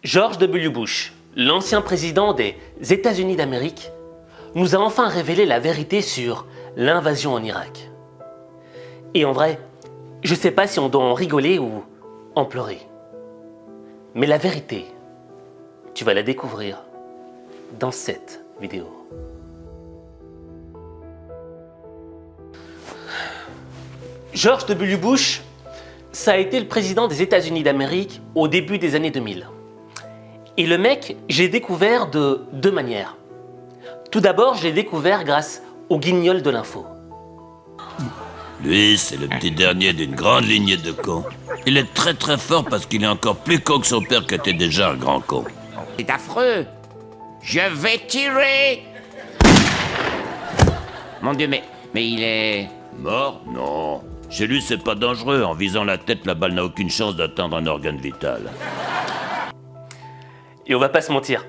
George W. Bush, l'ancien président des États-Unis d'Amérique, nous a enfin révélé la vérité sur l'invasion en Irak. Et en vrai, je ne sais pas si on doit en rigoler ou en pleurer. Mais la vérité, tu vas la découvrir dans cette vidéo. George W. Bush, ça a été le président des États-Unis d'Amérique au début des années 2000. Et le mec, j'ai découvert de deux manières. Tout d'abord, je l'ai découvert grâce au guignol de l'info. Lui, c'est le petit dernier d'une grande lignée de cons. Il est très très fort parce qu'il est encore plus con que son père qui était déjà un grand con. C'est affreux. Je vais tirer. Mon Dieu, mais il est... Mort? Non. Chez lui, c'est pas dangereux. En visant la tête, la balle n'a aucune chance d'atteindre un organe vital. Et on va pas se mentir,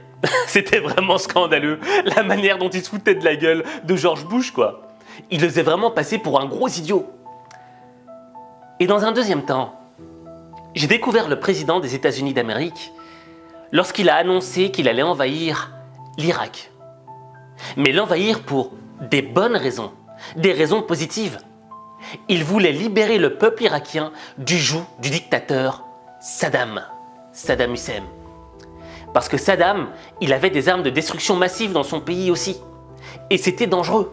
c'était vraiment scandaleux, la manière dont il se foutait de la gueule de George Bush, quoi. Il le faisait vraiment passer pour un gros idiot. Et dans un deuxième temps, j'ai découvert le président des États-Unis d'Amérique lorsqu'il a annoncé qu'il allait envahir l'Irak. Mais l'envahir pour des bonnes raisons, des raisons positives. Il voulait libérer le peuple irakien du joug du dictateur Saddam Hussein. Parce que Saddam, il avait des armes de destruction massive dans son pays aussi. Et c'était dangereux.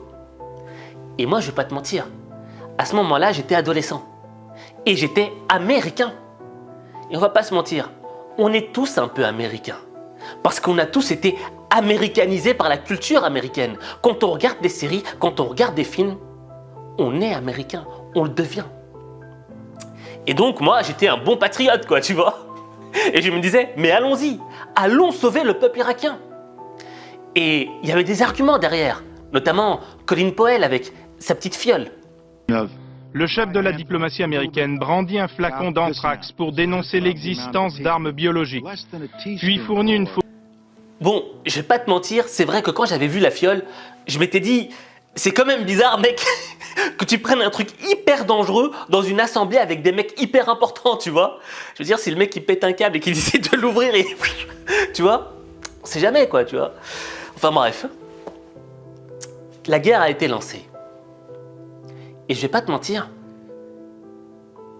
Et moi, je vais pas te mentir, à ce moment-là, j'étais adolescent. Et j'étais américain. Et on va pas se mentir, on est tous un peu américains. Parce qu'on a tous été américanisés par la culture américaine. Quand on regarde des séries, quand on regarde des films, on est américain, on le devient. Et donc, moi, j'étais un bon patriote, quoi, tu vois. Et je me disais, mais allons-y, allons sauver le peuple irakien. Et il y avait des arguments derrière, notamment Colin Powell avec sa petite fiole. Le chef de la diplomatie américaine brandit un flacon d'anthrax pour dénoncer l'existence d'armes biologiques, puis fournit une photo. Bon, je vais pas te mentir, c'est vrai que quand j'avais vu la fiole, je m'étais dit, c'est quand même bizarre, mec, que tu prennes un truc hyper dangereux dans une assemblée avec des mecs hyper importants, tu vois. Je veux dire, si le mec qui pète un câble et qui décide de l'ouvrir et... tu vois, on sait jamais, quoi, tu vois. Enfin bref. La guerre a été lancée. Et je vais pas te mentir,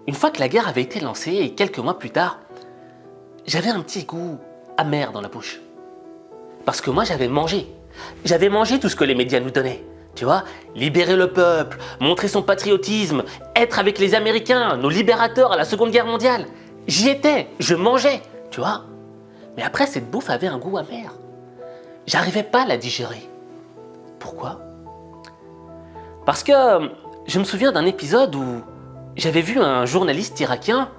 une fois que la guerre avait été lancée, et quelques mois plus tard, j'avais un petit goût amer dans la bouche. Parce que moi, j'avais mangé. J'avais mangé tout ce que les médias nous donnaient. Tu vois, libérer le peuple, montrer son patriotisme, être avec les Américains, nos libérateurs à la Seconde Guerre mondiale. J'y étais, je mangeais, tu vois. Mais après, cette bouffe avait un goût amer. J'arrivais pas à la digérer. Pourquoi? Parce que je me souviens d'un épisode où j'avais vu un journaliste irakien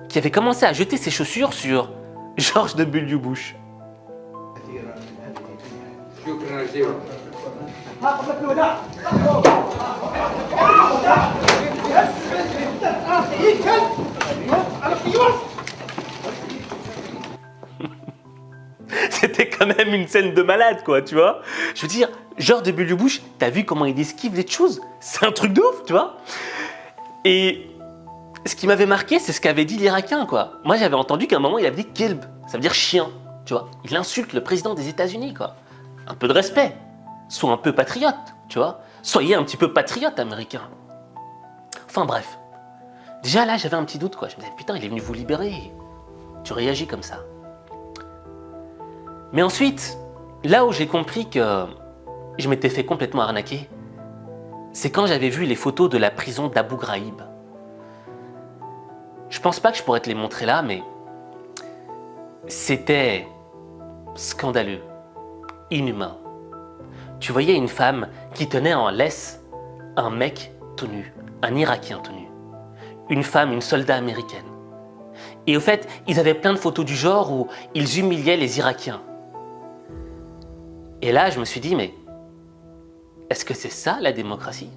qui avait commencé à jeter ses chaussures sur George W. Bush. C'était quand même une scène de malade, quoi, tu vois. Je veux dire, George W. Bush, t'as vu comment il esquive les choses? C'est un truc de ouf, tu vois. Et ce qui m'avait marqué, c'est ce qu'avait dit l'Irakien, quoi. Moi, j'avais entendu qu'à un moment, il avait dit « kilb », ça veut dire chien, tu vois. Il insulte le président des États-Unis, quoi. Un peu de respect. Sois un peu patriote, tu vois. Soyez un petit peu patriote américain. Enfin bref. Déjà là, j'avais un petit doute, quoi. Je me disais, putain, il est venu vous libérer. Tu réagis comme ça. Mais ensuite, là où j'ai compris que je m'étais fait complètement arnaquer, c'est quand j'avais vu les photos de la prison d'Abu Ghraib. Je pense pas que je pourrais te les montrer là, mais c'était scandaleux, inhumain. Tu voyais une femme qui tenait en laisse un mec tout nu, un Irakien tout nu. Une femme, une soldat américaine. Et au fait, ils avaient plein de photos du genre où ils humiliaient les Irakiens. Et là, je me suis dit, mais est-ce que c'est ça la démocratie?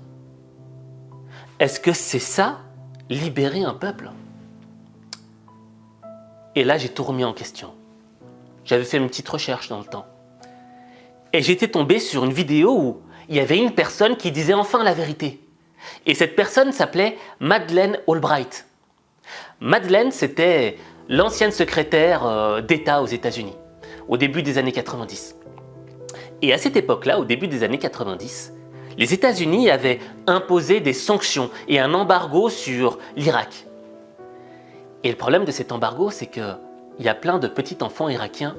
Est-ce que c'est ça, libérer un peuple? Et là, j'ai tout remis en question. J'avais fait une petite recherche dans le temps. Et j'étais tombé sur une vidéo où il y avait une personne qui disait enfin la vérité. Et cette personne s'appelait Madeleine Albright. Madeleine, c'était l'ancienne secrétaire d'État aux États-Unis, au début des années 90. Et à cette époque-là, au début des années 90, les États-Unis avaient imposé des sanctions et un embargo sur l'Irak. Et le problème de cet embargo, c'est qu'il y a plein de petits enfants irakiens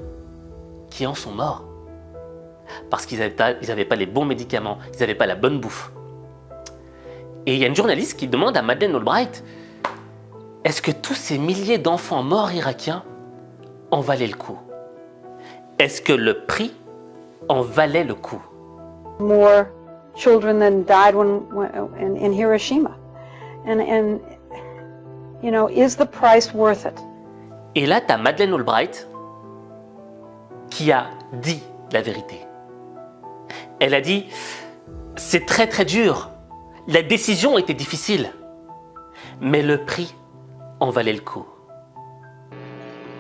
qui en sont morts. Parce qu'ils n'avaient pas les bons médicaments, ils n'avaient pas la bonne bouffe. Et il y a une journaliste qui demande à Madeleine Albright, est-ce que tous ces milliers d'enfants morts irakiens en valaient le coup? Est-ce que le prix en valait le coup? More children than died in Hiroshima. And you know, is the price worth it? Et là, tu as Madeleine Albright qui a dit la vérité. Elle a dit, c'est très très dur, la décision était difficile, mais le prix en valait le coup.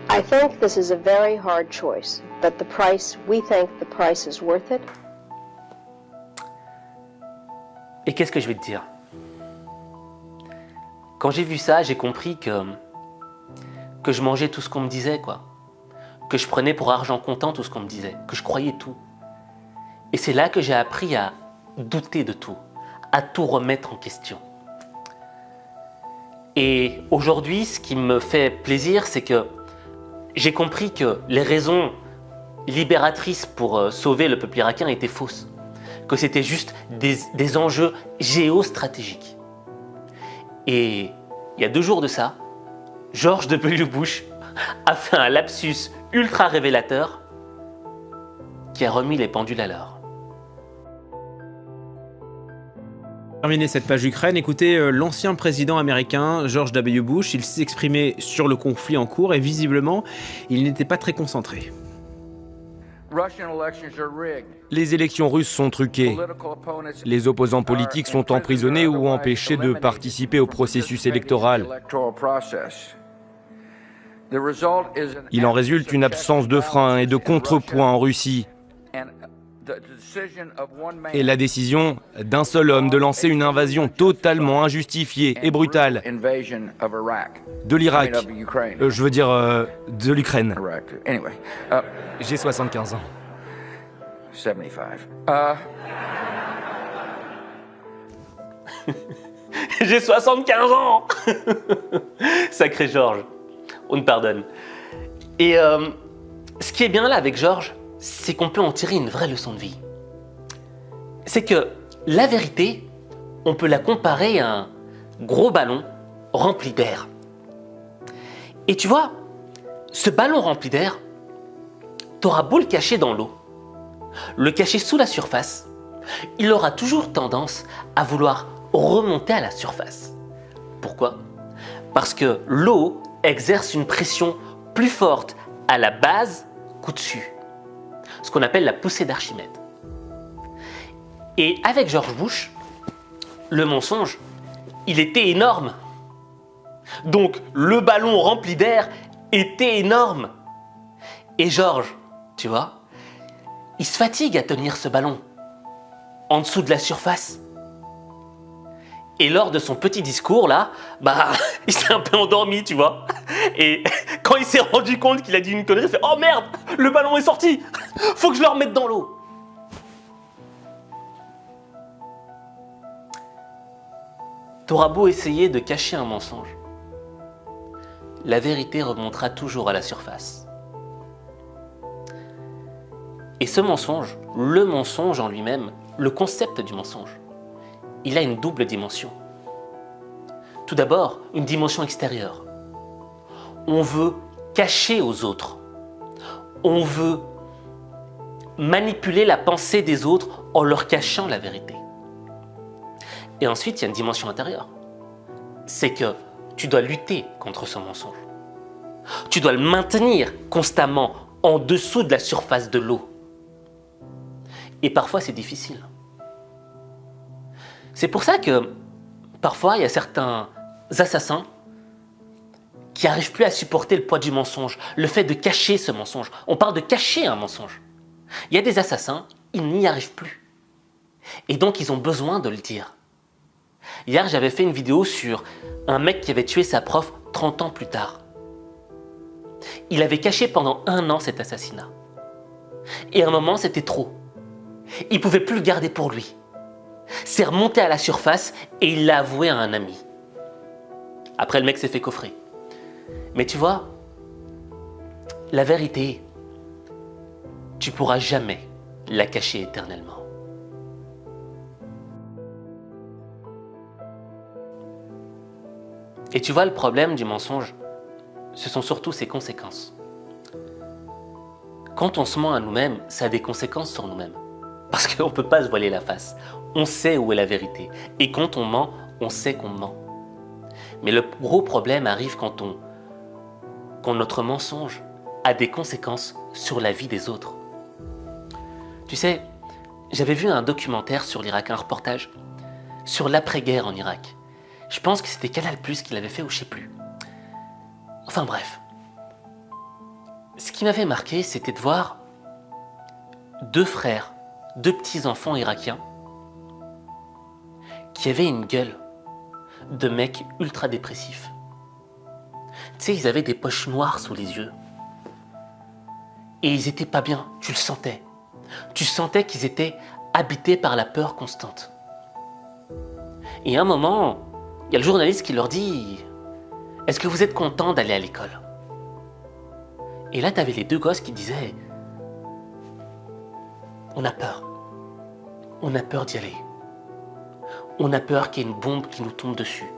I think this is a very hard choice, but we think the price is worth it. Et qu'est-ce que je vais te dire? Quand j'ai vu ça, j'ai compris que je mangeais tout ce qu'on me disait, quoi. Que je prenais pour argent comptant tout ce qu'on me disait, que je croyais tout. Et c'est là que j'ai appris à douter de tout, à tout remettre en question. Et aujourd'hui, ce qui me fait plaisir, c'est que j'ai compris que les raisons libératrices pour sauver le peuple irakien étaient fausses. Que c'était juste des enjeux géostratégiques. Et il y a 2 jours de ça, George W. Bush a fait un lapsus ultra révélateur qui a remis les pendules à l'heure. Terminer cette page Ukraine, écoutez l'ancien président américain George W. Bush, il s'est exprimé sur le conflit en cours et visiblement, il n'était pas très concentré. Les élections russes sont truquées. Les opposants politiques sont emprisonnés ou empêchés de participer au processus électoral. Il en résulte une absence de frein et de contrepoint en Russie. Et la décision d'un seul homme de lancer une invasion totalement injustifiée et brutale de l'Irak, je veux dire de l'Ukraine. J'ai 75 ans. 75. J'ai 75 ans. Sacré George, on te pardonne. Et ce qui est bien là avec George, c'est qu'on peut en tirer une vraie leçon de vie. C'est que la vérité, on peut la comparer à un gros ballon rempli d'air. Et tu vois, ce ballon rempli d'air, t'auras beau le cacher dans l'eau, le cacher sous la surface, il aura toujours tendance à vouloir remonter à la surface. Pourquoi? Parce que l'eau exerce une pression plus forte à la base qu'au-dessus. Ce qu'on appelle la poussée d'Archimède. Et avec George Bush, le mensonge, il était énorme. Donc le ballon rempli d'air était énorme. Et George, tu vois, il se fatigue à tenir ce ballon en dessous de la surface. Et lors de son petit discours là, il s'est un peu endormi, tu vois. Et quand il s'est rendu compte qu'il a dit une connerie, il fait « Oh merde, le ballon est sorti, faut que je le remette dans l'eau !» T'auras beau essayer de cacher un mensonge, la vérité remontera toujours à la surface. Et ce mensonge, le mensonge en lui-même, le concept du mensonge, il a une double dimension. Tout d'abord, une dimension extérieure. On veut cacher aux autres. On veut manipuler la pensée des autres en leur cachant la vérité. Et ensuite, il y a une dimension intérieure. C'est que tu dois lutter contre ce mensonge. Tu dois le maintenir constamment en dessous de la surface de l'eau. Et parfois, c'est difficile. C'est pour ça que parfois, il y a certains assassins qui n'arrivent plus à supporter le poids du mensonge, le fait de cacher ce mensonge. On parle de cacher un mensonge. Il y a des assassins, ils n'y arrivent plus. Et donc, ils ont besoin de le dire. Hier, j'avais fait une vidéo sur un mec qui avait tué sa prof 30 ans plus tard. Il avait caché pendant 1 an cet assassinat. Et à un moment, c'était trop. Il ne pouvait plus le garder pour lui. C'est remonté à la surface et il l'a avoué à un ami. Après, le mec s'est fait coffrer. Mais tu vois, la vérité, tu pourras jamais la cacher éternellement. Et tu vois, le problème du mensonge, ce sont surtout ses conséquences. Quand on se ment à nous-mêmes, ça a des conséquences sur nous-mêmes. Parce qu'on ne peut pas se voiler la face. On sait où est la vérité. Et quand on ment, on sait qu'on ment. Mais le gros problème arrive quand notre mensonge a des conséquences sur la vie des autres. Tu sais, j'avais vu un documentaire sur l'Irak, un reportage sur l'après-guerre en Irak. Je pense que c'était Canal+ qui l'avait fait ou je sais plus. Enfin bref. Ce qui m'avait marqué, c'était de voir 2 frères, 2 petits-enfants irakiens qui avaient une gueule de mecs ultra dépressifs. Tu sais, ils avaient des poches noires sous les yeux. Et ils étaient pas bien, tu le sentais. Tu sentais qu'ils étaient habités par la peur constante. Et à un moment, il y a le journaliste qui leur dit « Est-ce que vous êtes contents d'aller à l'école ?» Et là, tu avais les 2 gosses qui disaient « On a peur. On a peur d'y aller. On a peur qu'il y ait une bombe qui nous tombe dessus.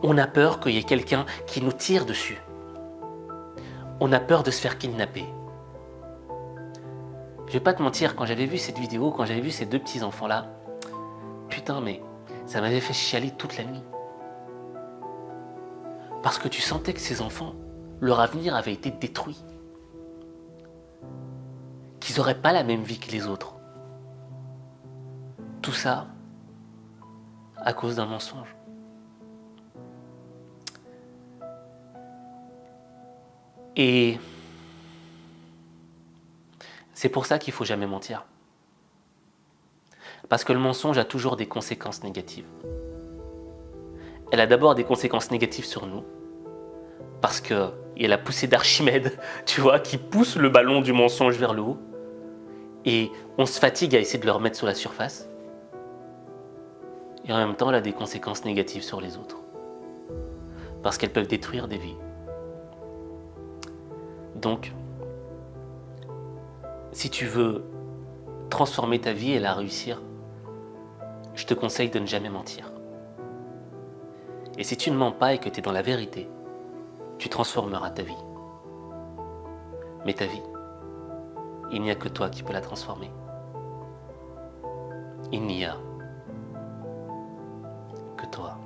On a peur qu'il y ait quelqu'un qui nous tire dessus. On a peur de se faire kidnapper. » Je vais pas te mentir, quand j'avais vu cette vidéo, quand j'avais vu ces 2 petits-enfants-là, putain, mais ça m'avait fait chialer toute la nuit. Parce que tu sentais que ces enfants, leur avenir avait été détruit. Qu'ils n'auraient pas la même vie que les autres. Tout ça à cause d'un mensonge. Et c'est pour ça qu'il ne faut jamais mentir. Parce que le mensonge a toujours des conséquences négatives. Elle a d'abord des conséquences négatives sur nous. Parce qu'il y a la poussée d'Archimède, tu vois, qui pousse le ballon du mensonge vers le haut. Et on se fatigue à essayer de le remettre sur la surface. Et en même temps, elle a des conséquences négatives sur les autres. Parce qu'elles peuvent détruire des vies. Donc, si tu veux transformer ta vie et la réussir, je te conseille de ne jamais mentir. Et si tu ne mens pas et que tu es dans la vérité, tu transformeras ta vie. Mais ta vie, il n'y a que toi qui peux la transformer. Il n'y a que toi.